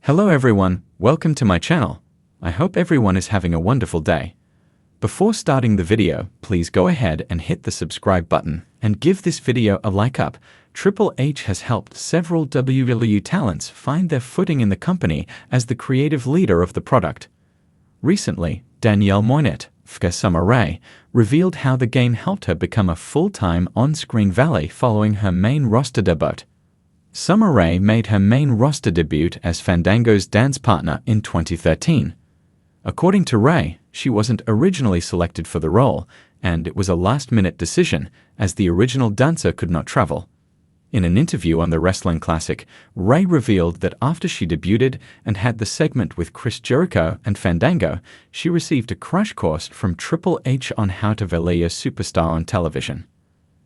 Hello everyone, welcome to my channel. I hope everyone is having a wonderful day. Before starting the video, please go ahead and hit the subscribe button and give this video a like up. Triple H has helped several WWE talents find their footing in the company as the creative leader of the product. Recently, Danielle Moinet, fk Summer Rae, revealed how the game helped her become a full-time on-screen valet following her main roster debut. Summer Rae made her main roster debut as Fandango's dance partner in 2013. According to Rae, she wasn't originally selected for the role, and it was a last-minute decision as the original dancer could not travel. In an interview on the Wrestling Classic, Rae revealed that after she debuted and had the segment with Chris Jericho and Fandango, she received a crash course from Triple H on how to valet a superstar on television.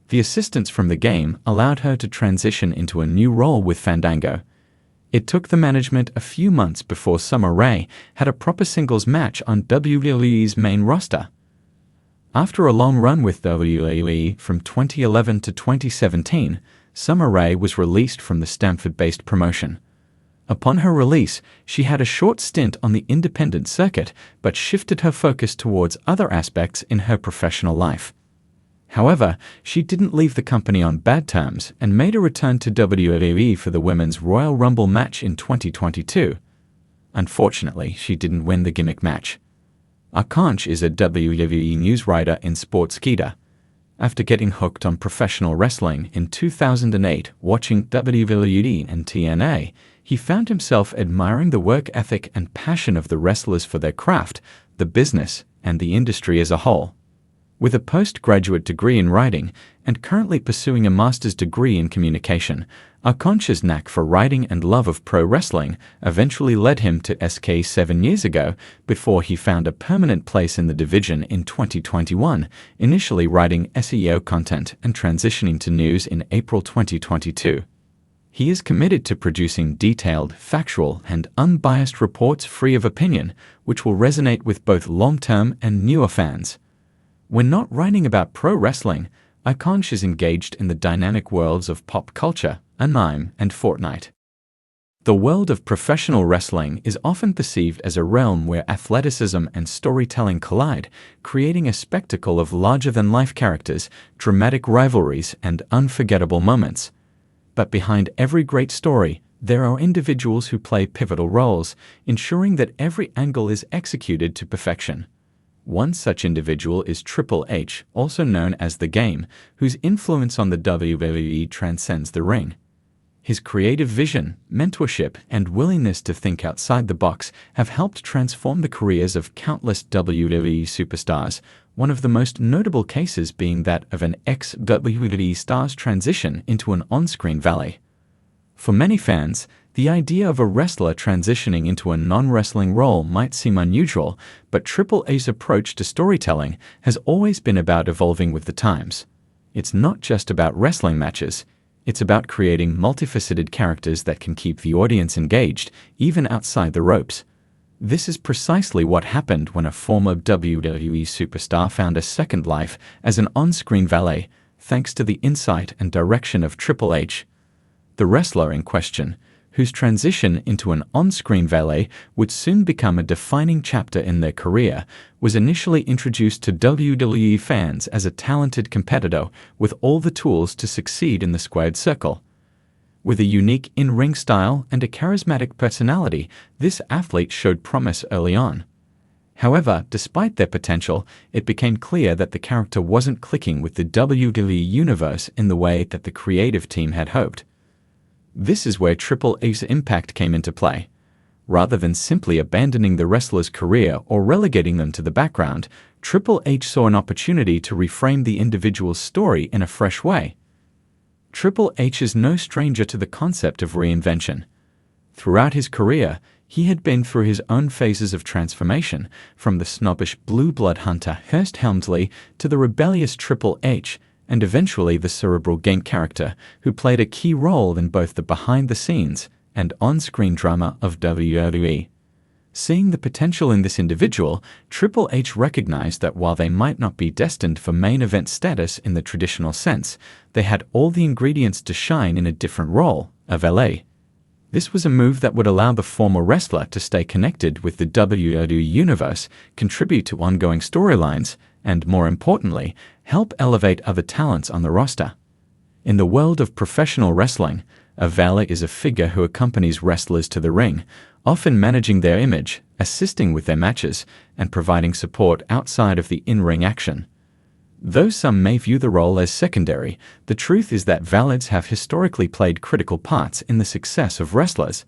The assistance from the game allowed her to transition into a new role with Fandango. It took the management a few months before Summer Rae had a proper singles match on WWE's main roster. After a long run with WWE from 2011 to 2017, Summer Rae was released from the Stamford-based promotion. Upon her release, she had a short stint on the independent circuit but shifted her focus towards other aspects in her professional life. However, she didn't leave the company on bad terms and made a return to WWE for the Women's Royal Rumble match in 2022. Unfortunately, she didn't win the gimmick match. Akansh is a WWE news writer in Sportskeeda. After getting hooked on professional wrestling in 2008 watching WWE and TNA, he found himself admiring the work ethic and passion of the wrestlers for their craft, the business, and the industry as a whole. With a postgraduate degree in writing and currently pursuing a master's degree in communication, Akansh's knack for writing and love of pro wrestling eventually led him to SK 7 years ago before he found a permanent place in the division in 2021, initially writing SEO content and transitioning to news in April 2022. He is committed to producing detailed, factual, and unbiased reports free of opinion, which will resonate with both long-term and newer fans. When not writing about pro wrestling, Akansh is engaged in the dynamic worlds of pop culture, anime, and Fortnite. The world of professional wrestling is often perceived as a realm where athleticism and storytelling collide, creating a spectacle of larger-than-life characters, dramatic rivalries, and unforgettable moments. But behind every great story, there are individuals who play pivotal roles, ensuring that every angle is executed to perfection. One such individual is Triple H, also known as The Game, whose influence on the WWE transcends the ring. His creative vision, mentorship, and willingness to think outside the box have helped transform the careers of countless WWE superstars, one of the most notable cases being that of an ex-WWE star's transition into an on-screen valet. For many fans, the idea of a wrestler transitioning into a non-wrestling role might seem unusual, but Triple H's approach to storytelling has always been about evolving with the times. It's not just about wrestling matches, it's about creating multifaceted characters that can keep the audience engaged, even outside the ropes. This is precisely what happened when a former WWE superstar found a second life as an on-screen valet, thanks to the insight and direction of Triple H. The wrestler in question, whose transition into an on-screen valet would soon become a defining chapter in their career, was initially introduced to WWE fans as a talented competitor with all the tools to succeed in the squared circle. With a unique in-ring style and a charismatic personality, this athlete showed promise early on. However, despite their potential, it became clear that the character wasn't clicking with the WWE universe in the way that the creative team had hoped. This is where Triple H's impact came into play. Rather than simply abandoning the wrestler's career or relegating them to the background, Triple H saw an opportunity to reframe the individual's story in a fresh way. Triple H is no stranger to the concept of reinvention. Throughout his career, he had been through his own phases of transformation, from the snobbish blue blood hunter Hurst Helmsley to the rebellious Triple H, and eventually the cerebral game character who played a key role in both the behind-the-scenes and on-screen drama of WWE. Seeing the potential in this individual, Triple H recognized that while they might not be destined for main event status in the traditional sense, they had all the ingredients to shine in a different role, a valet. This was a move that would allow the former wrestler to stay connected with the WWE universe, contribute to ongoing storylines, and, more importantly, help elevate other talents on the roster. In the world of professional wrestling, a valet is a figure who accompanies wrestlers to the ring, often managing their image, assisting with their matches, and providing support outside of the in-ring action. Though some may view the role as secondary, the truth is that valets have historically played critical parts in the success of wrestlers.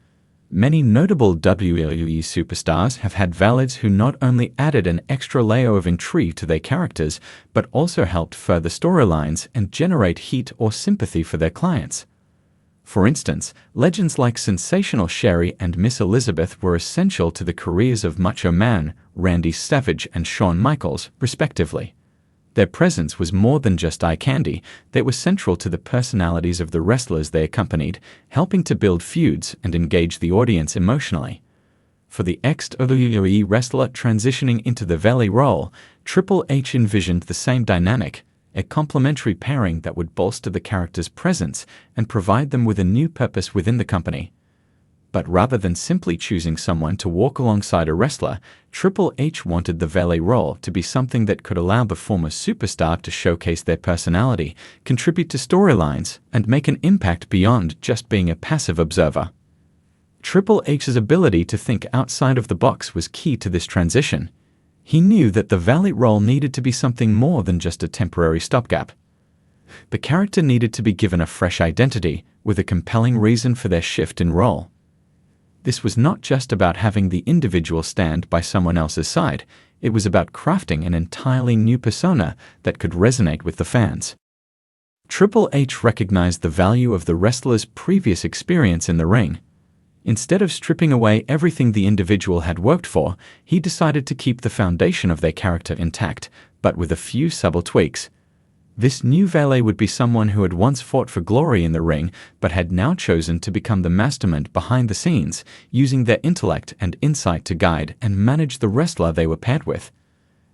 Many notable WWE superstars have had valets who not only added an extra layer of intrigue to their characters, but also helped further storylines and generate heat or sympathy for their clients. For instance, legends like Sensational Sherry and Miss Elizabeth were essential to the careers of Macho Man, Randy Savage, and Shawn Michaels, respectively. Their presence was more than just eye candy, they were central to the personalities of the wrestlers they accompanied, helping to build feuds and engage the audience emotionally. For the ex-WWE wrestler transitioning into the valet role, Triple H envisioned the same dynamic, a complementary pairing that would bolster the character's presence and provide them with a new purpose within the company. But rather than simply choosing someone to walk alongside a wrestler, Triple H wanted the valet role to be something that could allow the former superstar to showcase their personality, contribute to storylines, and make an impact beyond just being a passive observer. Triple H's ability to think outside of the box was key to this transition. He knew that the valet role needed to be something more than just a temporary stopgap. The character needed to be given a fresh identity, with a compelling reason for their shift in role. This was not just about having the individual stand by someone else's side, it was about crafting an entirely new persona that could resonate with the fans. Triple H recognized the value of the wrestler's previous experience in the ring. Instead of stripping away everything the individual had worked for, he decided to keep the foundation of their character intact, but with a few subtle tweaks. This new valet would be someone who had once fought for glory in the ring, but had now chosen to become the mastermind behind the scenes, using their intellect and insight to guide and manage the wrestler they were paired with.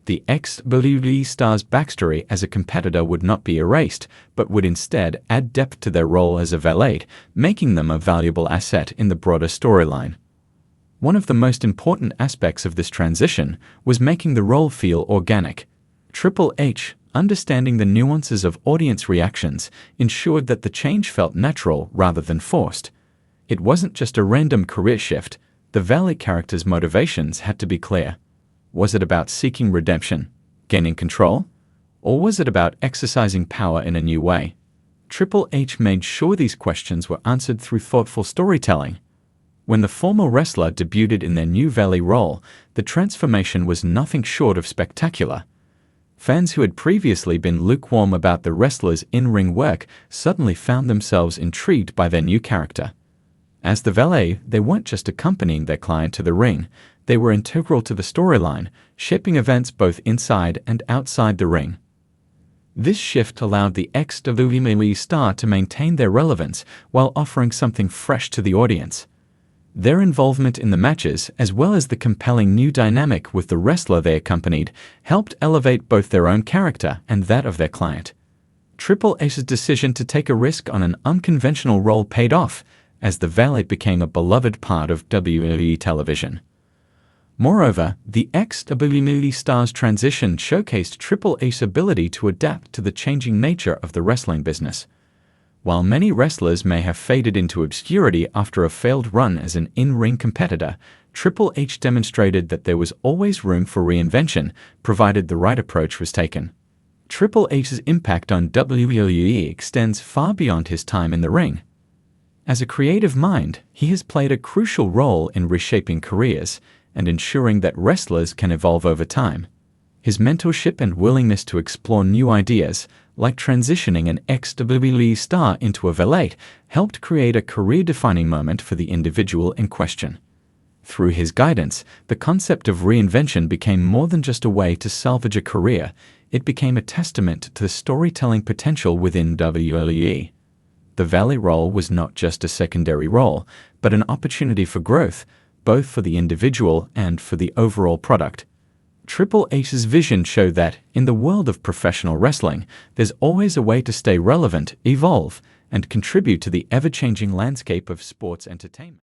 The ex-WWE star's backstory as a competitor would not be erased, but would instead add depth to their role as a valet, making them a valuable asset in the broader storyline. One of the most important aspects of this transition was making the role feel organic. Triple H, understanding the nuances of audience reactions, ensured that the change felt natural rather than forced. It wasn't just a random career shift, the valet character's motivations had to be clear. Was it about seeking redemption, gaining control? Or was it about exercising power in a new way? Triple H made sure these questions were answered through thoughtful storytelling. When the former wrestler debuted in their new valet role, the transformation was nothing short of spectacular. Fans who had previously been lukewarm about the wrestler's in-ring work suddenly found themselves intrigued by their new character. As the valet, they weren't just accompanying their client to the ring, they were integral to the storyline, shaping events both inside and outside the ring. This shift allowed the ex-WWE star to maintain their relevance while offering something fresh to the audience. Their involvement in the matches, as well as the compelling new dynamic with the wrestler they accompanied, helped elevate both their own character and that of their client. Triple H's decision to take a risk on an unconventional role paid off, as the valet became a beloved part of WWE television. Moreover, the ex-WWE star's transition showcased Triple H's ability to adapt to the changing nature of the wrestling business. While many wrestlers may have faded into obscurity after a failed run as an in-ring competitor, Triple H demonstrated that there was always room for reinvention, provided the right approach was taken. Triple H's impact on WWE extends far beyond his time in the ring. As a creative mind, he has played a crucial role in reshaping careers and ensuring that wrestlers can evolve over time. His mentorship and willingness to explore new ideas, like transitioning an ex-WWE star into a valet, helped create a career-defining moment for the individual in question. Through his guidance, the concept of reinvention became more than just a way to salvage a career, it became a testament to the storytelling potential within WWE. The valet role was not just a secondary role, but an opportunity for growth, both for the individual and for the overall product. Triple H's vision showed that, in the world of professional wrestling, there's always a way to stay relevant, evolve, and contribute to the ever-changing landscape of sports entertainment.